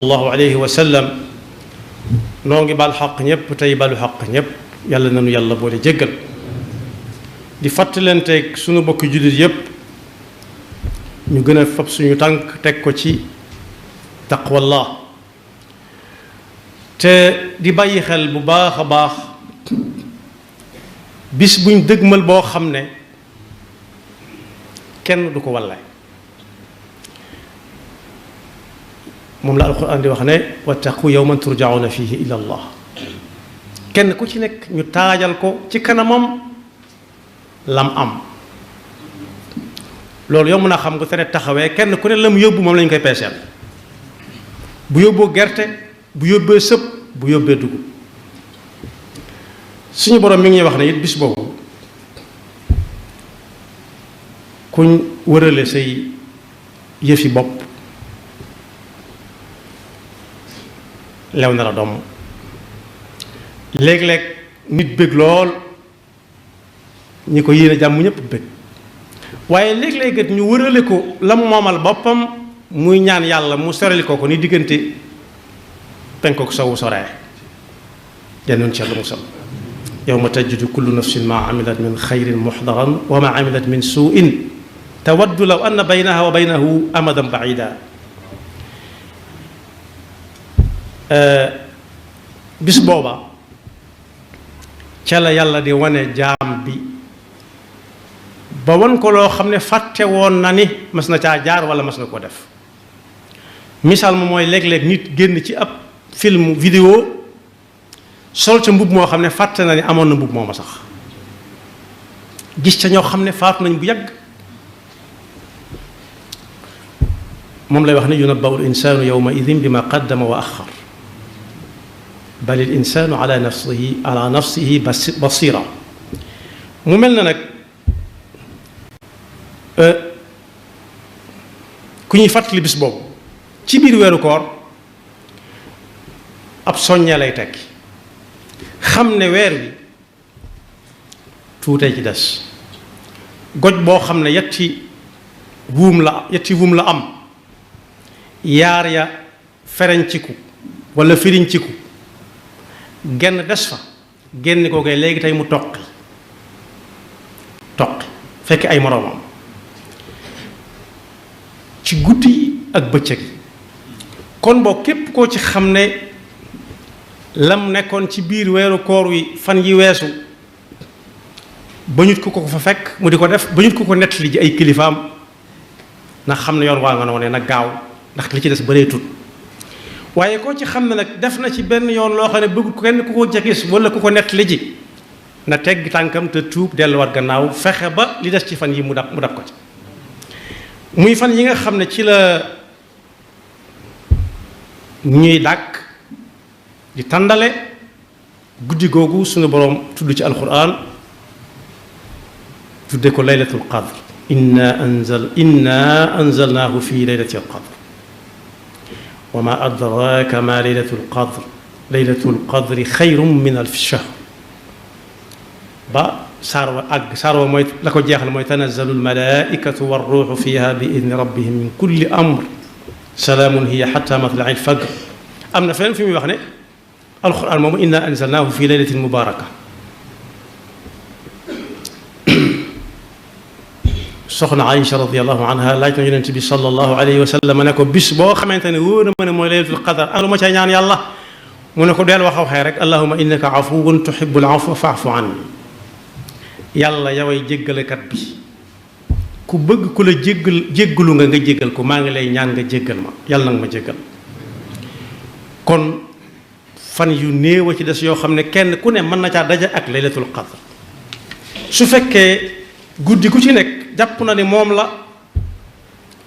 sallallahu alayhi wa sallam noo ngi bal xaq ñépp tey balu xaq ñépp yàlla nanu yàlla boole jéggal di fàttalanteeg sunu bokki jullit yépp ñu gën a fab suñu tànk teg ko ci taqwallah te di bàyyi xel bu baax a baax bis buñ dëgmal boo xam ne kenn du ko wallaay moom la alquran di wax ne wattaqu yawman turjauna fihi ila allah kenn ku ci nekk ñu taajal ko ci kanamam lam am loolu yow mën a xam nga tere taxawee kenn ku ne la mu yóbbu moom lañu koy peeseel bu yóbboo gerte bu yóbbee sëb bu yóbbee dugub suñu borom mi ngi wax ne it bis boobu kuñ wërale say yëfi bopp lew na la doom léeg-léeg nit bëgg lool ñi ko yéene jàmm ñëpp bëgg waaye léeg-léeg ñu wërale ko la mu moomal boppam muy ñaan yàlla mu soreli ko ni diggante penku ko sowu soree denoon ci yàlla musal yawma tajidu kullu nafsin ma amilat min xayrin muxdaran wa ma amilat min suuin tawaddu law anna baynaha wa baynahu amadan baida bis booba ca la yàlla di wane jaam bi ba wan ko loo xam ne fàtte woon na ni mas na caa jaar wala mas na ko def misaal ma mooy léeg-léeg nit génn ci ab film vidéo sol ca mbubb moo xam ne fàtte na ni amoon na mbubb mooma sax gis ca ñoo xam ne faatu nañ bu yàgg moom lay wax ne yunabba'u l-insaanu yawma idin bima qaddama wa axar bal il insaanu ala nafsihi basira mu mel na nag ku ñuy fàttali bis boobu ci biir weeru koor ab soññee lay tekki xam ne weer wi tuutee ci des goj boo xam ne yetti wuum la am yaar ya ferenciku wala firinciku genn des fa génn ko kay léegi tey mu toqi fekk ay moroomam ci guddi yi ak bëccëg yi kon boo képp koo ci xam ne lam nekkoon ci biir weeru koor wi fan yi weesu ba ñut ku ko fa fekk mu di ko def ba ñut ku ko nettali ji ay kilifaam ndax xam ne yoon waa nga noonu nag gaaw ndax li ci des bëreetut waaye koo ci xam ne nag def na ci benn yoon loo xam ne bëggut kenn ku ko jagis wala ku ko nettali ji na tegg tànkam te tuub delluwaat gannaaw fexe ba li des ci fan yi mu dab ko ci muy fan yi nga xam ne ci la ñuy dàkk di tàndale guddi googu suñu boroom tudd ci alquran tudde ko laylatul qadr inna anzalnaahu fi laylatil qadr wa ma adraka ma laylatul qadr laylatul qadri xayrun min alfi shahr ba saar wa mooy la ko jeexal mooy tanazzalu almalaikatu warruuxu fiha bi idni rabbihim min kulli amr salaamun hiya xatta matlai alfajr am na feneen fi muy wax ne alquran moomu inna anzalnaahu fi laylatin mubaraka soxna Aïcha radiallahu anha laaj na yonent bi sallallahu alayhi wa sallam ne ko bis boo xamante ne wóor na ma ne mooy laylatul qadar am lu ma ca ñaan yàlla mu ne ko del waxee rek allahumma innaka afuwun tuhibbul afwa fa'fu anni yàlla yaway jéggalekat bi ku bëgg ku la jéggalu nga jéggal ko maa ngi lay ñaan nga jéggal ma yàlla nag ma jéggal kon fan yu néew a ci des yoo xam ne kenn ku ne mën na caa daje ak laylatul qadr su fekkee guddi ku ci nekk jàpp na ni moom la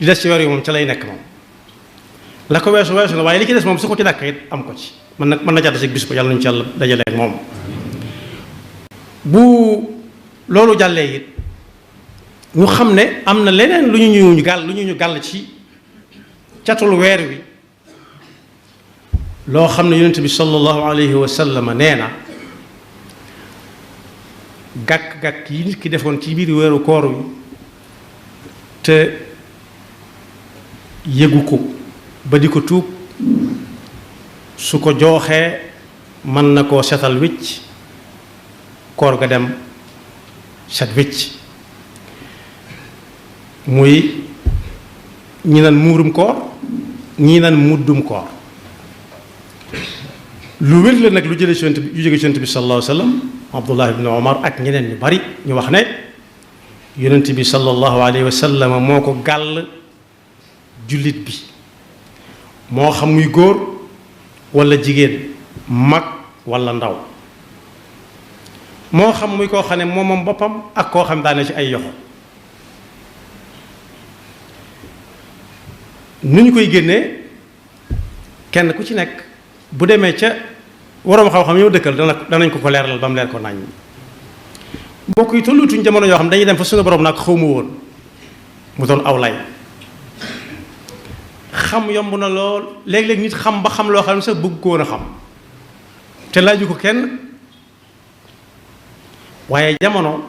li des ci weer yi moom ca lay nekk moom la ko weesu na waaye li ci des moom su ko ci dàkk it am ko ci mën na caa des ak bis ko yàlla nañu ci yàlla dajale ak moom bu loolu jàllee it ñu xam ne am na leneen lu ñu gàll ci catul weer wi loo xam ne yonent bi sallallahu alayhi wa sallam nee na gàkk-gàkk yi nit ki defoon ci biir weeru koor wi te yëgu ko ba di ko tuub su ko jooxee mën na koo setal wicc koor ga dem set wicc muy ñi naan muurum koor ñi naan muddum koor lu wér la nag lu jóge ci yonent bi sallallahu alayhi wa sallam Abdullah ibn Omar ak ñeneen ñu bari ñu wax ne yonent bi sallallahu alayhi wa sallam moo ko gàll jullit bi moo xam muy góor walla jigéen mag walla ndaw moo xam muy koo xam ne moomam boppam ak koo xam daane ci ay yoxo nu ñu koy génnee kenn ku ci nekk bu demee ca waroom xam-xam yow dëkkal danañ ko leeralal ba mu leer ko nañ mbokk yi tollutuñ jamono yoo xam dañuy dem fa suñu borom nag xaw ma woon mu doon aw lay xam yomb na lool léeg-léeg nit xam ba xam loo xam ne sax bëgg ko woon a xam te laaju ko kenn waaye jamono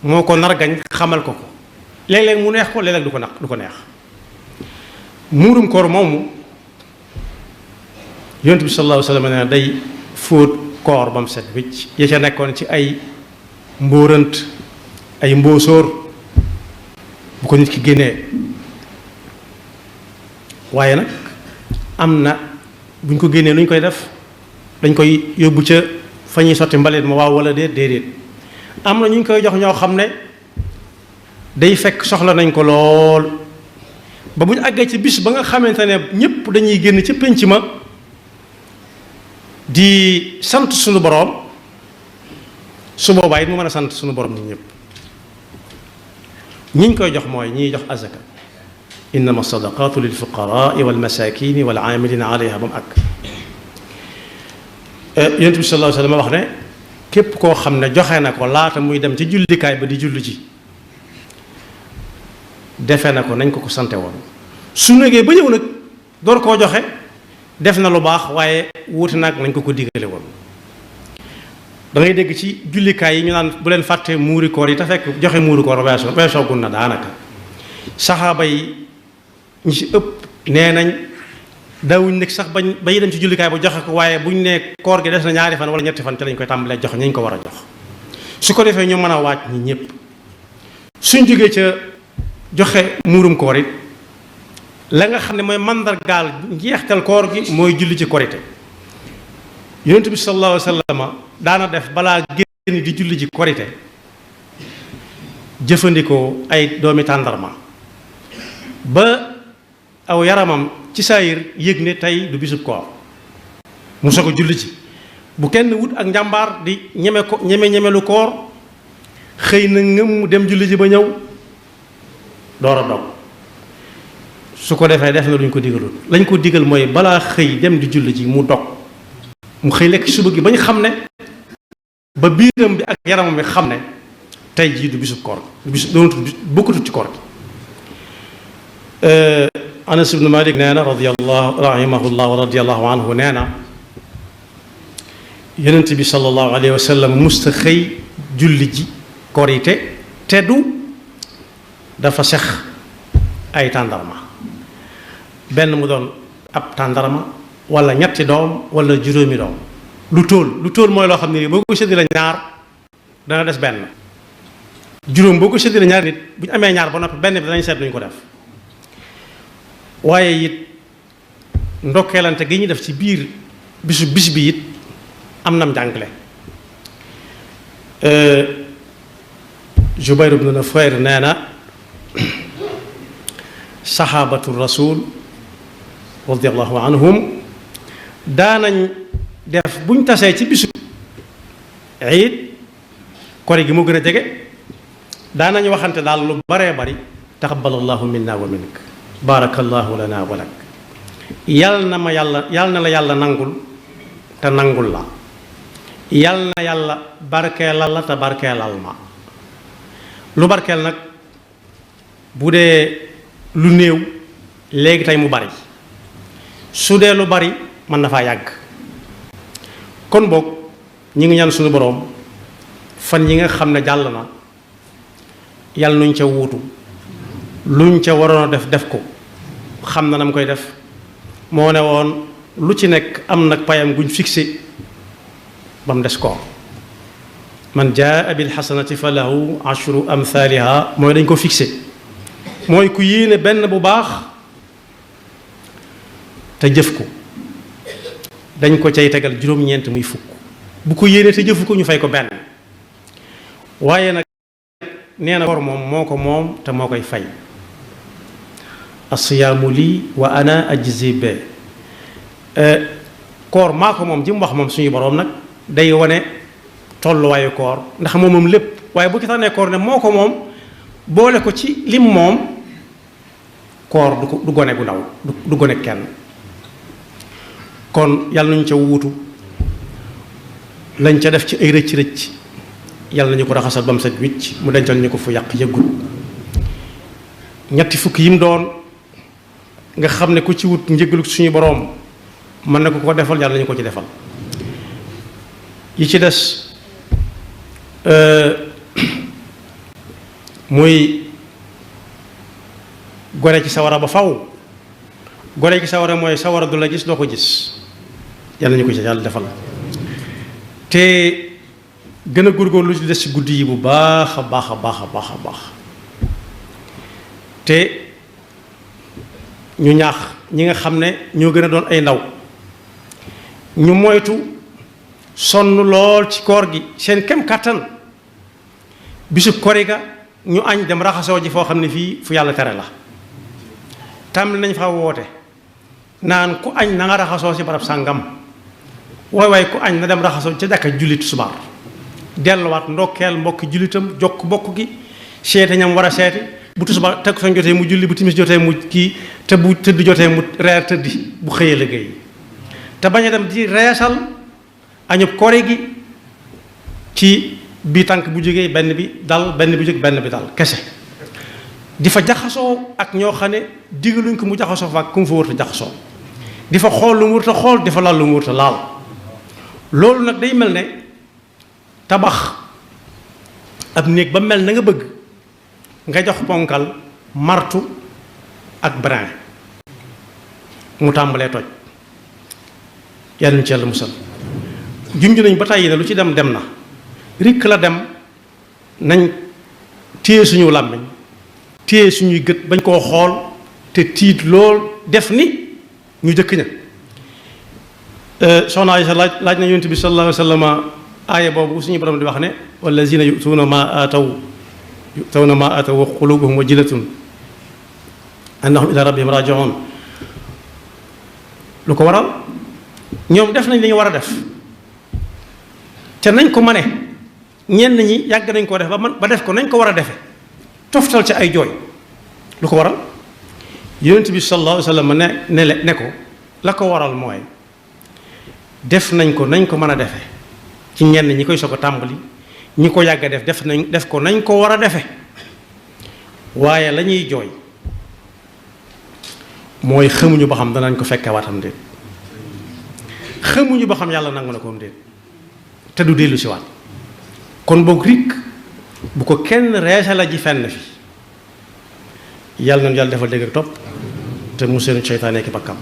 moo ko nargañ xamal ko ko léeg-léeg mu neex ko léeg-léeg du ko neex muurum koor moomu yonent bi sallallahu alayhi wa sallam ne day fóot koor ba mu set wicc ya ca nekkoon ci ay mbóorant ay mbóosóor bu ko nit ki génnee waaye nag am na bu ñu ko génnee nu ñu koy def dañ koy yóbbu ca fa ñuy sotti mbalit ma waaw wala déedéet am na ñu ngi koy jox ñoo xam ne day fekk soxla nañ ko lool ba bu ñu àggee ci bis ba nga xamante ne ñëpp dañuy génn ca pénc ma di sant suñu boroom su boobaa it mu mën a sant suñu boroom nit ñëpp ñiñ koy jox mooy ñiy jox azaka innama sadaqatu lil fuqaraa wal masakini wal aamilina alayha ba mu àgg yonent bi sallallahu alayhi wa sallam wax ne képp koo xam ne joxe na ko laata muy dem ci jullikaay ba di julli ji defe na ko nañ ko sante woon su négee ba ñëw nag door koo joxe def na lu baax waaye wuute nag nañ ko digale woon da ngay dégg ci jullikaay yi ñu naan bu leen fàtte muuri koor yi te fekk joxe muuri koor weesoo gun na daanaka saxaaba yi ñi ci ëpp nee nañ daawuñ nekk sax bañ bay dem ci jullikaay ba joxe ko waaye buñ ne koor gi des na ñaari fan wala ñetti fan te lañ koy tàmbalee jox ñañ ko war a jox su ko defee ñu mën a waaj ñi ñëpp suñ jógee ca joxe muurum koor it la nga xam ne mooy mandargaal njeextal koor gi mooy julli ci korite yonent bi sallallahu alayhi wa sallam daana def balaa génn di julli ci korite jëfandikoo ay doomi tàndarma ba aw yaramam ci saayir yëg ne tey du bisub koor mu soog a julli ci bu kenn wut ak njàmbaar di ñemelu koor xëy na ngëm dem julli ji ba ñëw door a dog su ko defee def na luñ ko digalul lañ ko digal mooy balaa xëy dem di julli ji mu dog mu xëy lekk suba gi bañ xam ne ba biiram bi ak yaramam bi xam ne tey jii du bisub koor du bisub doonatu bokkutut ci koor gi Anas ibn Malik nee na rahimahullah wa radiyallahu anhu nee na yonent bi sallallahu alayhi wa sallam musta xëy julli ji korite te du dafa sex ay tàndarma benn mu doon ab tàndarma wala ñetti doom wala juróomi doom lu tóol mooy loo xam ne boo ko séddale ñaar dana des benn juróom boo ko séddale ñaar nit bu ñu amee ñaar ba noppi benn bi danañ seet luñ ko def waaye it ndokkeelante gi ñu def ci biir bis bi it am nam njàngale Jubayr ibn Nufayr nee na saxaabatu rasul radiallahu anhum daanañ def buñ tasee ci bisu iid kori gi mu gën a jege daanañ waxante daal lu baree bari taqabbalallahu minna wa mink barakallahu lana wa lak yal na la yàlla nangul te nangul la yal na yàlla barkeelal la te barkeelal ma lu barkeel nag bu dee lu néew léegi tey mu bari su dee lu bari mën na faa yàgg kon boog ñi ngi ñaan suñu boroom fan yi nga xam ne jàll na yàlla nuñ ca wuutu luñ ca waroon a def ko xam na nam koy def moo ne woon lu ci nekk am nag payam guñ fixé ba mu des koor man jaa bil xasanati fa lahu ashru amthaliha mooy dañ ko fixé mooy ku yéene benn bu baax te jëf ko dañ ko cay tegal juróom-ñeent muy fukk bu ko yéene te jëfu ko ñu fay ko benn waaye nag nee na koor moom moo ko moom te moo koy fay asiyaamu lii wa ana ajzi be koor maa ko moom ji mu wax moom suñu boroom nag day wane tolluwaayu koor ndax moom lépp waaye bu ci tànnee koor ne moo ko moom boole ko ci lim moom koor du gone gu ndaw du gone kenn kon yàlla nañu ca wuutu lañ ca def ci ay rëcc-rëcc yàlla nañu ko raxasal ba mu set wicc mu dencal ñu ko fu yàq yëggul ñetti fukk yi mu doon nga xam ne ku ci wut njëgalu suñu boroom mën na ko defal yàlla nañu ko ci defal yi ci des muy gore ci sawara ba faw gore ci sawara mooy sawara du la gis doo ko gis yàlla nañu ko ci yàlla defal te gën a góorgóorlu lu ci des ci guddi yi bu baax a baax a baax a baax a baax te ñu ñaax ñi nga xam ne ñoo gën a doon ay ndaw ñu moytu sonn lool ci koor gi seen kem kàttan bisu kori ga ñu añ dem raxasoo ji foo xam ne fii fu yàlla tere la tàmbali nañ fa woote naan ku añ na nga raxasoo ci barab sàngam waay ku añ na dem raxasoo ca jàkka jullit subaar delluwaat ndokkeel mbokki jullitam jokk bokk gi seete ñam war a seeti bu tisbaar takkusaan jotee mu julli bu timis jotee mu kii te bu tëdd jotee mu reer tëddi bu xëyee liggéey te bañ a dem di reesal añub kori gi ci bii tànk bu jógee benn bi dal benn bi jóg benn bi dal kese di fa jaxasoo ak ñoo xam ne digaluñ ko mu jaxasoo fa ak ku mu fa wërta jaxasoo di fa xool lu mu wërta xool di fa laal lu mu wërta laal loolu nag day mel ne tabax ab néeg ba mel na nga bëgg nga jox ponkal martu ak brin mu tàmbalee toj yàlla ñu ci yàlla musal junj nañ ba tàyyi ne lu ci dem dem na rikk la dem nañ téye suñu làmmiñ téye suñuy gët bañ koo xool te tiit lool def ni ñu jëkk ña soxna Aysa laaj na yonent bi sallallahu alayhi wa sallam aaya boobu suñu borom di wax ne wallazina yu'tuuna maa aataw wa qulubuhum wajilatun annahum ila rabbihim raji'un lu ko waral ñoom def nañ li ñu war a def te nañ ko mane ñenn ñi yàgg nañ koo def ba def ko nañ ko war a defe toftal ci ay jooy lu ko waral yonent bi sallallahu alayhi wa sallam ne ko la ko waral mooy def nañ ko nañ ko mën a defe ci ñenn ñi koy soog a tàmbali ñi ko yàgg a def ko nañ ko war a defe waaye la ñuy jooy mooy xamuñu ba xam danañ ko fekke waatam déet xamuñu ba xam yàlla nangu na ko déet te du dellu si waat kon boog rikk bu ko kenn reese la ji fenn fi yàlla nañu yàlla defal dégg ak topp te mu seenu seytaane ki bakkam